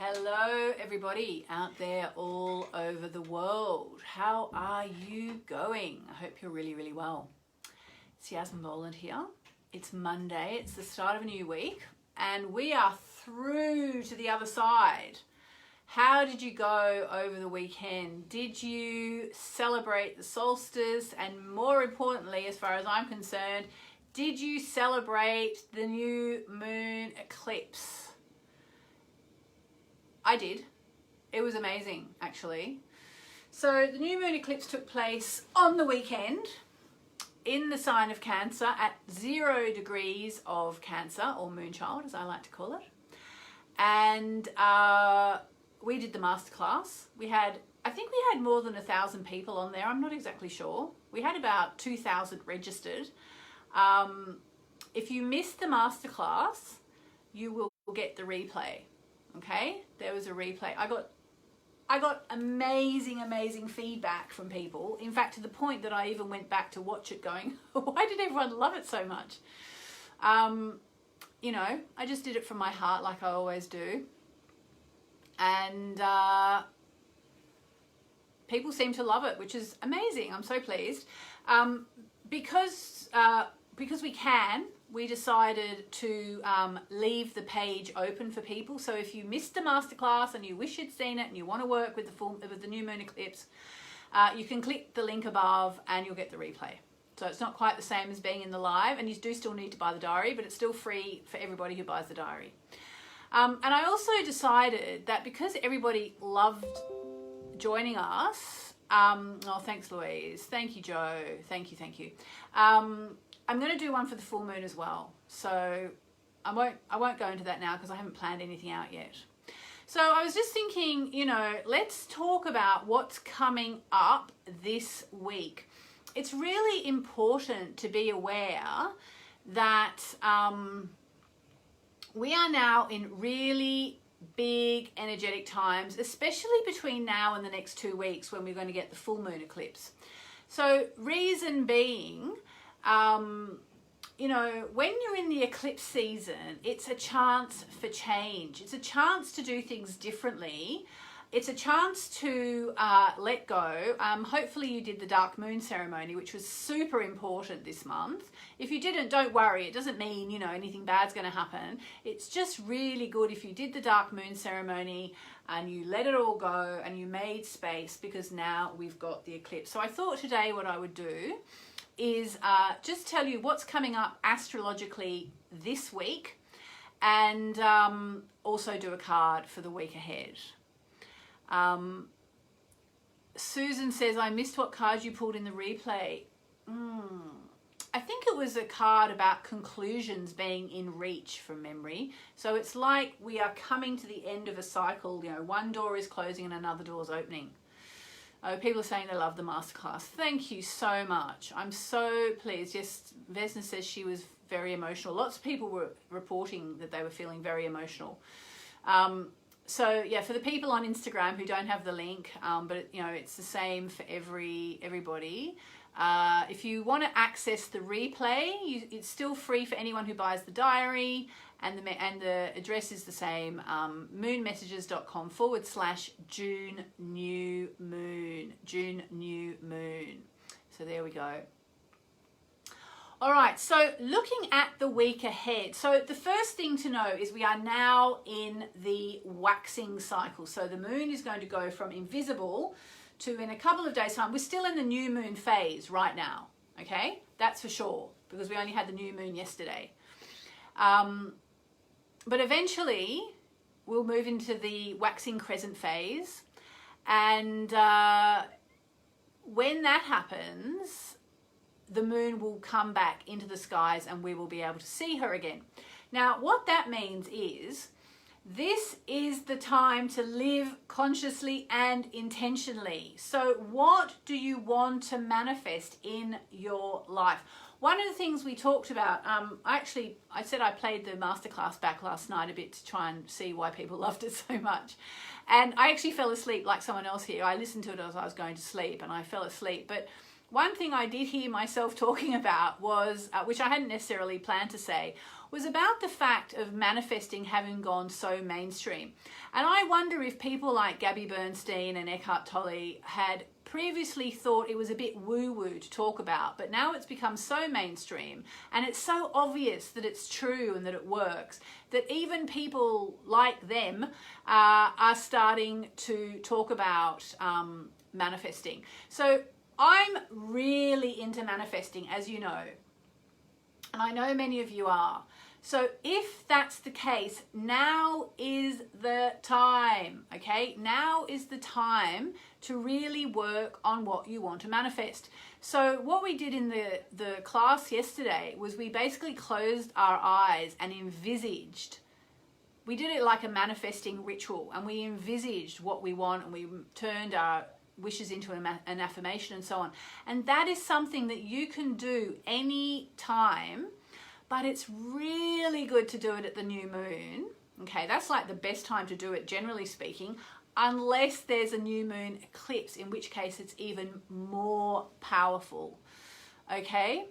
Hello everybody out there all over the world. How are you going? I hope you're really well. It's Yasmin Boland here. It's Monday, it's the start of a new week and we are through to the other side. How did you go over the weekend? Did you celebrate the solstice? And more importantly, as far as I'm concerned, did you celebrate the new moon eclipse? I did. It was amazing, actually. So the new moon eclipse took place on the weekend in the sign of Cancer at 0 degrees of Cancer, or Moonchild as I like to call it. And we did the masterclass. I think we had more than 1,000 people on there. I'm not exactly sure. We had about 2,000 registered. If you missed the masterclass, you will get the replay. Okay, there was a replay. I got amazing feedback from people. In fact, to the point that I even went back to watch it going, why did everyone love it so much? You know, I just did it from my heart like I always do. And people seem to love it, which is amazing. I'm so pleased. Because we decided to leave the page open for people. So if you missed the masterclass and you wish you'd seen it and you want to work with the new moon eclipse, you can click the link above and you'll get the replay. So it's not quite the same as being in the live, and you do still need to buy the diary, but it's still free for everybody who buys the diary. And I also decided that because everybody loved joining us, oh, thanks Louise, thank you Joe, thank you. I'm going to do one for the full moon as well. So I won't go into that now because I haven't planned anything out yet. So I was just thinking, you know, let's talk about what's coming up this week. It's really important to be aware that we are now in really big energetic times, especially between now and the next 2 weeks when we're going to get the full moon eclipse. So reason being, you know, when you're in the eclipse season, it's a chance for change. It's a chance to do things differently. It's a chance to let go. Hopefully you did the dark moon ceremony, which was super important this month. If you didn't, don't worry. It doesn't mean, you know, anything bad's going to happen. It's just really good if you did the dark moon ceremony and you let it all go and you made space, because now we've got the eclipse. So I thought today what I would do is just tell you what's coming up astrologically this week, and also do a card for the week ahead. Susan says, I missed what card you pulled in the replay. I think it was a card about conclusions being in reach from memory. So it's like we are coming to the end of a cycle. You know, one door is closing and another door is opening. Oh, people are saying they love the masterclass. Thank you so much. I'm so pleased. Yes, Vesna says she was very emotional. Lots of people were reporting that they were feeling very emotional. So yeah, for the people on Instagram who don't have the link, but you know, it's the same for everybody. If you want to access the replay, it's still free for anyone who buys the diary, and the address is the same, moonmessages.com/June new moon. So there we go. All right, so looking at the week ahead. So the first thing to know is we are now in the waxing cycle. So the moon is going to go from invisible to, in a couple of days' time, we're still in the new moon phase right now, okay? That's for sure, because we only had the new moon yesterday. But eventually, we'll move into the waxing crescent phase. And when that happens, the moon will come back into the skies and we will be able to see her again. Now, what that means is this is the time to live consciously and intentionally. So what do you want to manifest in your life? One of the things we talked about, I said I played the masterclass back last night a bit to try and see why people loved it so much. And I actually fell asleep like someone else here. I listened to it as I was going to sleep and I fell asleep. But one thing I did hear myself talking about was, which I hadn't necessarily planned to say, was about the fact of manifesting having gone so mainstream. And I wonder if people like Gabby Bernstein and Eckhart Tolle had previously thought it was a bit woo-woo to talk about, but now it's become so mainstream and it's so obvious that it's true and that it works, that even people like them are starting to talk about manifesting. So I'm really into manifesting, as you know, and I know many of you are. So if that's the case, now is the time, okay? Now is the time to really work on what you want to manifest. So what we did in the class yesterday was we basically closed our eyes and envisaged. We did it like a manifesting ritual, and we envisaged what we want, and we turned our wishes into an affirmation and so on. And that is something that you can do any time, but it's really good to do it at the new moon. Okay, that's like the best time to do it, generally speaking, unless there's a new moon eclipse, in which case it's even more powerful. Okay,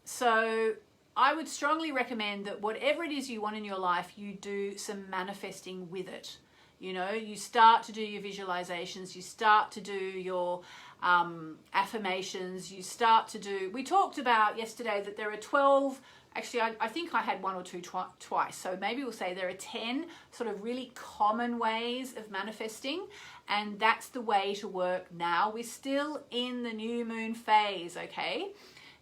so I would strongly recommend that whatever it is you want in your life, you do some manifesting with it. You know, you start to do your visualizations, you start to do your affirmations, you start to do, we talked about yesterday that there are 12, actually I think I had one or two twice, so maybe we'll say there are 10 sort of really common ways of manifesting, and that's the way to work now. We're still in the new moon phase, okay?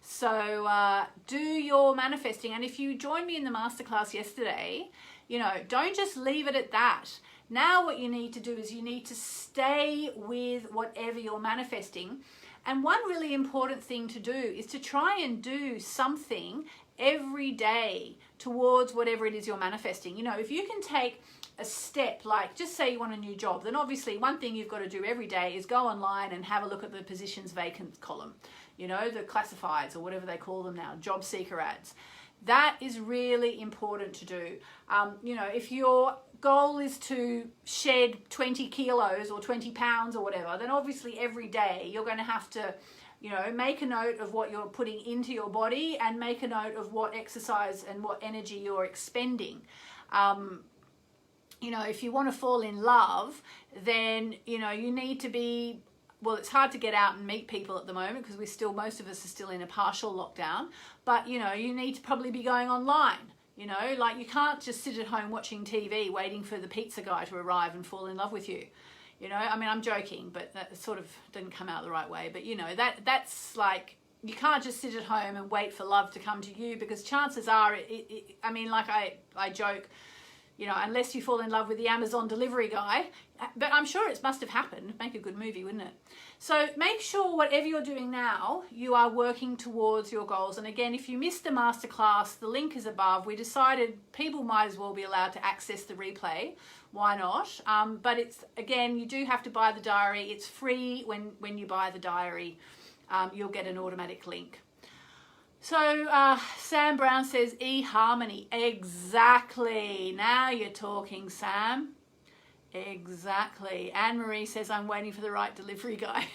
So do your manifesting, and if you joined me in the masterclass yesterday, you know, don't just leave it at that. Now what you need to do is you need to stay with whatever you're manifesting. And one really important thing to do is to try and do something every day towards whatever it is you're manifesting. You know, if you can take a step, like just say you want a new job, then obviously one thing you've got to do every day is go online and have a look at the positions vacant column, you know, the classifieds or whatever they call them now, job seeker ads. That is really important to do. You know, if your goal is to shed 20 kilos or 20 pounds or whatever, then obviously every day you're going to have to, you know, make a note of what you're putting into your body and make a note of what exercise and what energy you're expending. You know, if you want to fall in love, then, you know, you need to be, well, it's hard to get out and meet people at the moment because most of us are still in a partial lockdown, but, you know, you need to probably be going online. You know, like you can't just sit at home watching TV waiting for the pizza guy to arrive and fall in love with you. You know, I mean, I'm joking, but that sort of didn't come out the right way. But, you know, that's like, you can't just sit at home and wait for love to come to you, because chances are, I mean, like I joke, you know, unless you fall in love with the Amazon delivery guy, but I'm sure it must have happened. Make a good movie, wouldn't it? So make sure whatever you're doing now, you are working towards your goals. And again, if you missed the masterclass, the link is above. We decided people might as well be allowed to access the replay. Why not? But it's, again, you do have to buy the diary. It's free when you buy the diary. You'll get an automatic link. So Sam Brown says eHarmony. Exactly. Now you're talking, Sam. Exactly. Anne-Marie says, I'm waiting for the right delivery guy.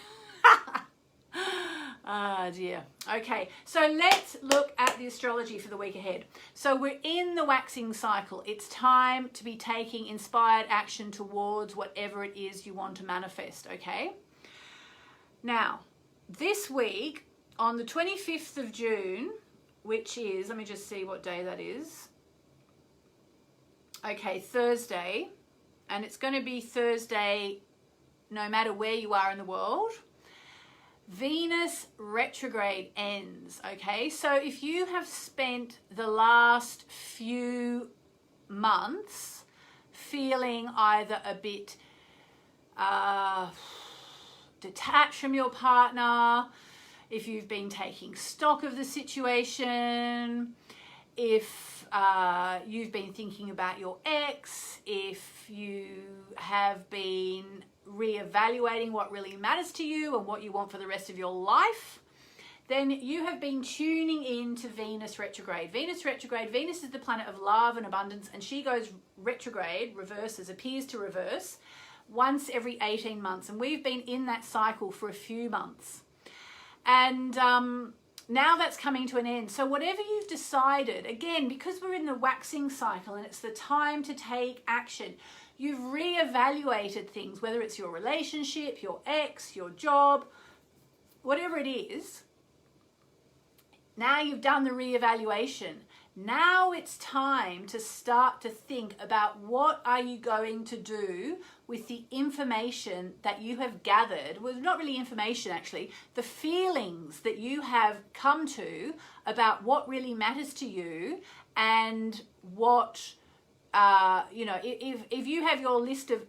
Ah, dear. Okay, so let's look at the astrology for the week ahead. So we're in the waxing cycle. It's time to be taking inspired action towards whatever it is you want to manifest, okay? Now, this week, on the 25th of June, which is, let me just see what day that is. Okay, Thursday. And it's going to be Thursday no matter where you are in the world. Venus retrograde ends, okay? So if you have spent the last few months feeling either a bit detached from your partner, if you've been taking stock of the situation, if you've been thinking about your ex, if you have been reevaluating what really matters to you and what you want for the rest of your life, then you have been tuning in to Venus retrograde. Venus retrograde, Venus is the planet of love and abundance, and she goes retrograde, reverses, appears to reverse, once every 18 months. And we've been in that cycle for a few months. And now that's coming to an end. So whatever you've decided, again, because we're in the waxing cycle and it's the time to take action, you've reevaluated things, whether it's your relationship, your ex, your job, whatever it is. Now you've done the reevaluation. Now it's time to start to think about what are you going to do with the information that you have gathered. Well, not really information actually, the feelings that you have come to about what really matters to you, and what, you know, if you have your list of,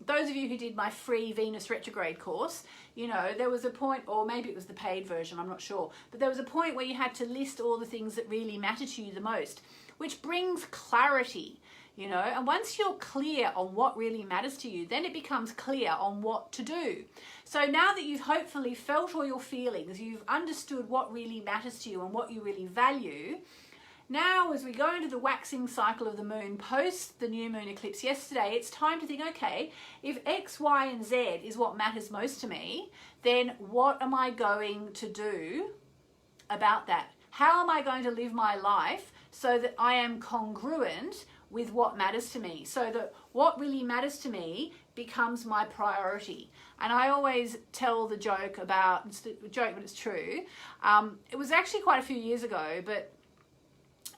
those of you who did my free Venus retrograde course, you know, there was a point, or maybe it was the paid version, I'm not sure, but there was a point where you had to list all the things that really matter to you the most, which brings clarity, you know, and once you're clear on what really matters to you, then it becomes clear on what to do. So now that you've hopefully felt all your feelings, you've understood what really matters to you and what you really value. Now, as we go into the waxing cycle of the moon post the new moon eclipse yesterday, it's time to think, okay, if X, Y, and Z is what matters most to me, then what am I going to do about that? How am I going to live my life so that I am congruent with what matters to me, so that what really matters to me becomes my priority? And I always tell the joke about, it's a joke but it's true, it was actually quite a few years ago, but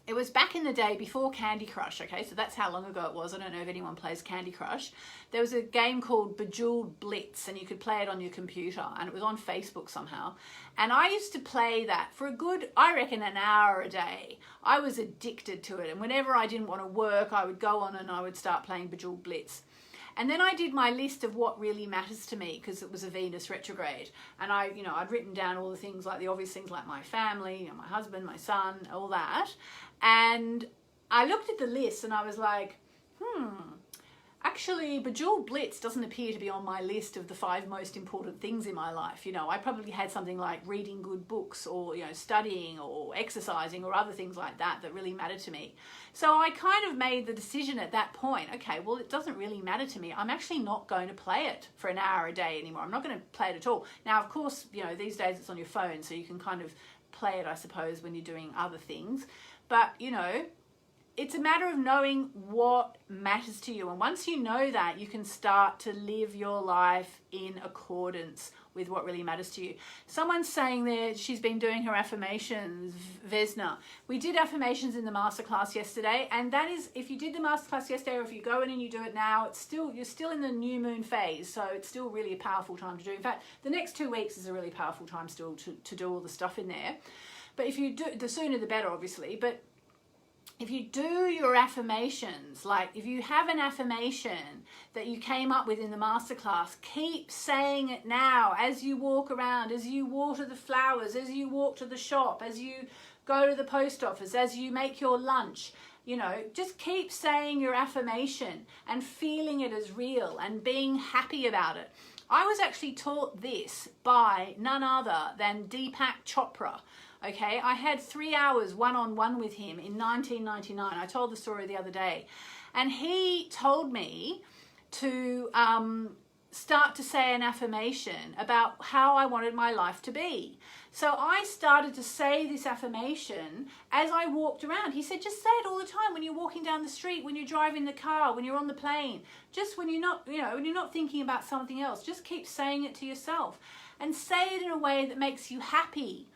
it was back in the day before Candy Crush, okay? So that's how long ago it was. I don't know if anyone plays Candy Crush. There was a game called Bejeweled Blitz, and you could play it on your computer, and it was on Facebook somehow. And I used to play that for a good, I reckon, an hour a day. I was addicted to it, and whenever I didn't want to work, I would go on and I would start playing Bejeweled Blitz. And then I did my list of what really matters to me, because it was a Venus retrograde. And I'd written down all the things, like the obvious things like my family, you know, my husband, my son, all that. And I looked at the list and I was like, actually, Bejeweled Blitz doesn't appear to be on my list of the 5 most important things in my life. You know, I probably had something like reading good books, or, you know, studying or exercising or other things like that that really mattered to me. So I kind of made the decision at that point, okay, well, it doesn't really matter to me. I'm actually not going to play it for an hour a day anymore. I'm not going to play it at all. Now, of course, you know, these days it's on your phone, so you can kind of play it, I suppose, when you're doing other things. But, you know, it's a matter of knowing what matters to you. And once you know that, you can start to live your life in accordance with what really matters to you. Someone's saying there she's been doing her affirmations, Vesna. We did affirmations in the masterclass yesterday, and that is, if you did the masterclass yesterday, or if you go in and you do it now, it's still, you're still in the new moon phase, so it's still really a powerful time to do. In fact, the next 2 weeks is a really powerful time still to do all the stuff in there. But if you do, the sooner the better, obviously. But if you do your affirmations, like if you have an affirmation that you came up with in the masterclass, keep saying it now as you walk around, as you water the flowers, as you walk to the shop, as you go to the post office, as you make your lunch. You know, just keep saying your affirmation and feeling it as real and being happy about it. I was actually taught this by none other than Deepak Chopra. Okay, I had 3 hours one-on-one with him in 1999. I told the story the other day. And he told me to start to say an affirmation about how I wanted my life to be. So I started to say this affirmation as I walked around. He said, just say it all the time, when you're walking down the street, when you're driving the car, when you're on the plane, just when you're not, you know, when you're not thinking about something else, just keep saying it to yourself and say it in a way that makes you happy.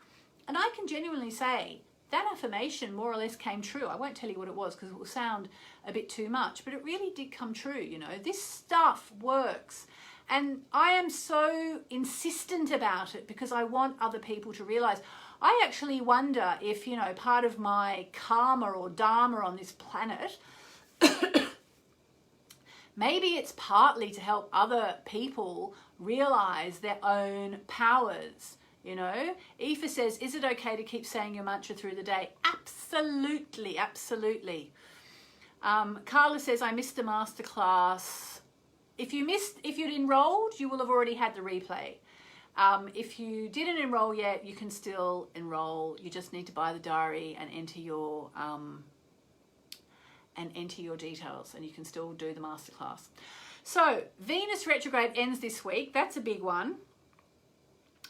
And I can genuinely say that affirmation more or less came true. I won't tell you what it was because it will sound a bit too much, but it really did come true. You know, this stuff works. And I am so insistent about it because I want other people to realize. I actually wonder if, you know, part of my karma or dharma on this planet, maybe it's partly to help other people realize their own powers. You know, Aoife says, is it okay to keep saying your mantra through the day? Absolutely, absolutely. Carla says, I missed the masterclass. If you'd enrolled, you will have already had the replay. If you didn't enroll yet, you can still enroll. You just need to buy the diary and enter your details, and you can still do the masterclass. So Venus retrograde ends this week. That's a big one.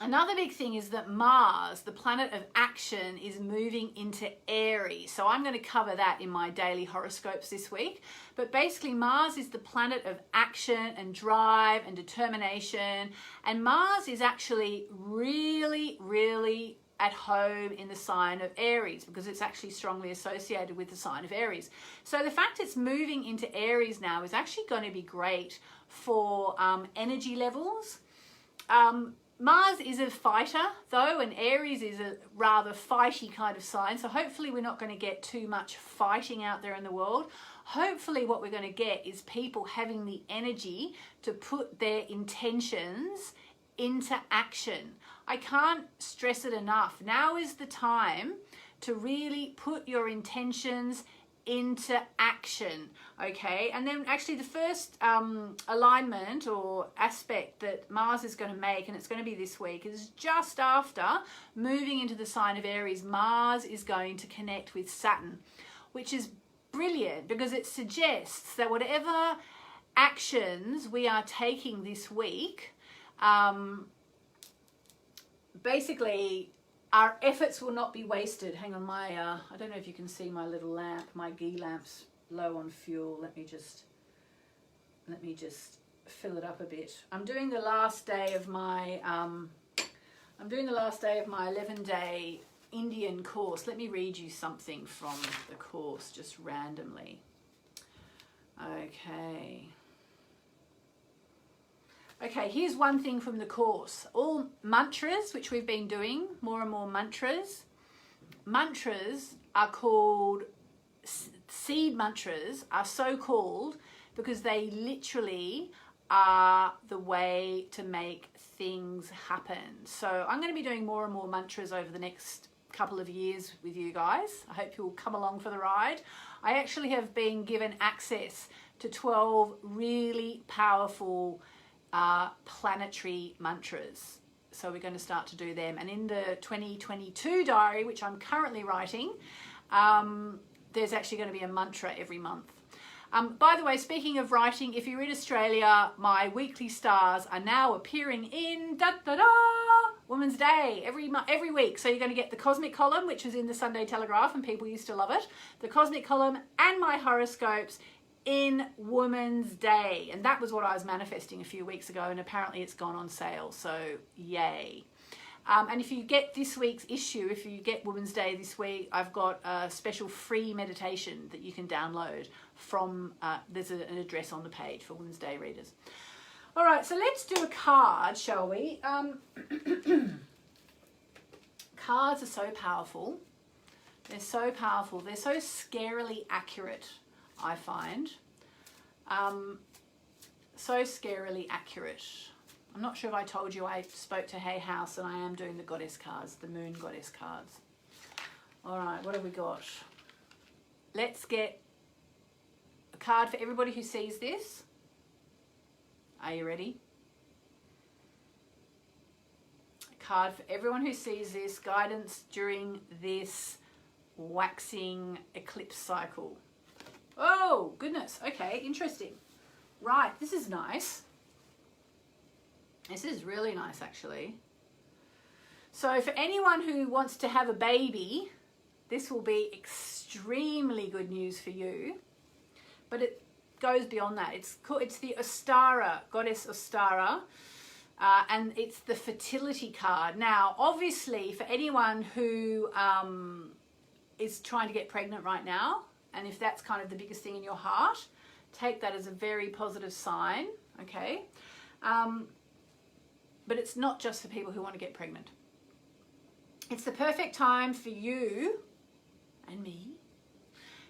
Another big thing is that Mars, the planet of action, is moving into Aries. So I'm going to cover that in my daily horoscopes this week. But basically, Mars is the planet of action and drive and determination. And Mars is actually really, really at home in the sign of Aries, because it's actually strongly associated with the sign of Aries. So the fact it's moving into Aries now is actually going to be great for energy levels. Mars is a fighter though, and Aries is a rather fighty kind of sign. So hopefully we're not going to get too much fighting out there in the world. Hopefully what we're going to get is people having the energy to put their intentions into action. I can't stress it enough. Now is the time to really put your intentions into action, okay? And then actually the first alignment or aspect that Mars is going to make, and it's going to be this week, is just after moving into the sign of Aries. Mars is going to connect with Saturn, which is brilliant because it suggests that whatever actions we are taking this week, basically our efforts will not be wasted. Hang on, I don't know if you can see my little lamp. My ghee lamp's low on fuel. Let me just fill it up a bit. I'm doing the last day of my 11-day Indian course. Let me read you something from the course just randomly. Okay, here's one thing from the course. All mantras, which we've been doing, more and more mantras. Mantras are called, seed mantras are so called because they literally are the way to make things happen. So I'm going to be doing more and more mantras over the next couple of years with you guys. I hope you'll come along for the ride. I actually have been given access to 12 really powerful planetary mantras. So we're going to start to do them. And in the 2022 diary, which I'm currently writing, there's actually going to be a mantra every month. By the way, speaking of writing, if you're in Australia, my weekly stars are now appearing in Women's Day every week. So you're going to get the cosmic column, which is in the Sunday Telegraph, and people used to love it. The cosmic column and my horoscopes in Women's Day. And that was what I was manifesting a few weeks ago, and apparently it's gone on sale. So yay. And if you get this week's issue, if you get Women's Day this week, I've got a special free meditation that you can download from, there's an address on the page for Women's Day readers. All right, so let's do a card, shall we? Cards are so powerful. They're so powerful. They're so scarily accurate, I find. So scarily accurate. I'm not sure if I told you I spoke to Hay House and I am doing the goddess cards, the moon goddess cards. All right, what have we got? Let's get a card for everybody who sees this. Are you ready? A card for everyone who sees this, guidance during this waxing eclipse cycle. Oh, goodness. Okay, interesting. Right, this is nice. This is really nice, actually. So for anyone who wants to have a baby, this will be extremely good news for you. But it goes beyond that. It's the Ostara, goddess Ostara, and it's the fertility card. Now, obviously, for anyone who is trying to get pregnant right now, and if that's kind of the biggest thing in your heart, take that as a very positive sign, okay? But it's not just for people who want to get pregnant. It's the perfect time for you and me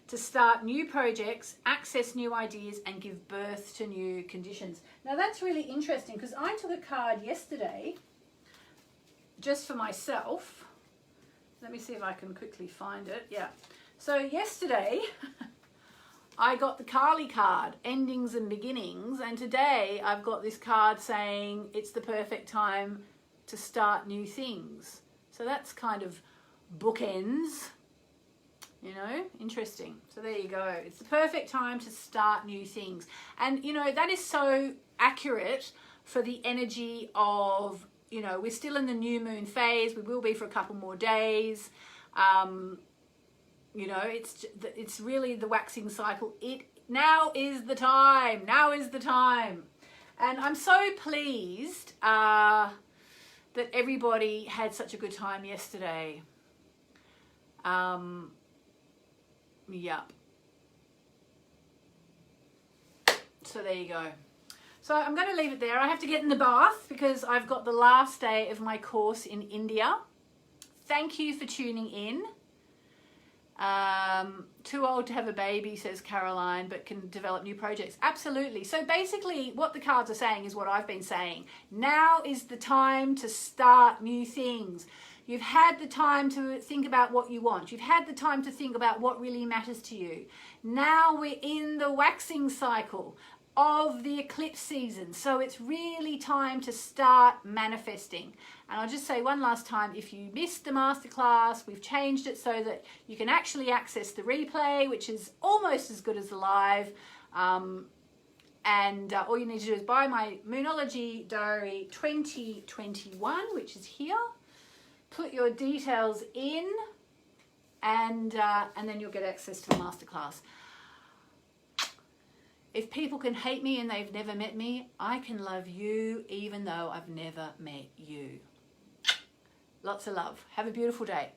to start new projects, access new ideas, and give birth to new conditions. Now that's really interesting because I took a card yesterday just for myself. Let me see if I can quickly find it. Yeah. So yesterday I got the Kali card, endings and beginnings, and today I've got this card saying it's the perfect time to start new things. So that's kind of bookends, you know, interesting. So there you go. It's the perfect time to start new things. And, you know, that is so accurate for the energy of you know, we're still in the new moon phase. We will be for a couple more days. You know, it's really the waxing cycle. Now is the time. Now is the time. And I'm so pleased that everybody had such a good time yesterday. Yep. So there you go. So I'm going to leave it there. I have to get in the bath because I've got the last day of my course in India. Thank you for tuning in. Too old to have a baby, says Caroline, but can develop new projects. Absolutely. So basically what the cards are saying is what I've been saying. Now is the time to start new things. You've had the time to think about what you want. You've had the time to think about what really matters to you. Now we're in the waxing cycle of the eclipse season. So it's really time to start manifesting. And I'll just say one last time, if you missed the masterclass, we've changed it so that you can actually access the replay, which is almost as good as the live. All you need to do is buy my Moonology Diary 2021, which is here. Put your details in, and then you'll get access to the masterclass. If people can hate me and they've never met me, I can love you even though I've never met you. Lots of love. Have a beautiful day.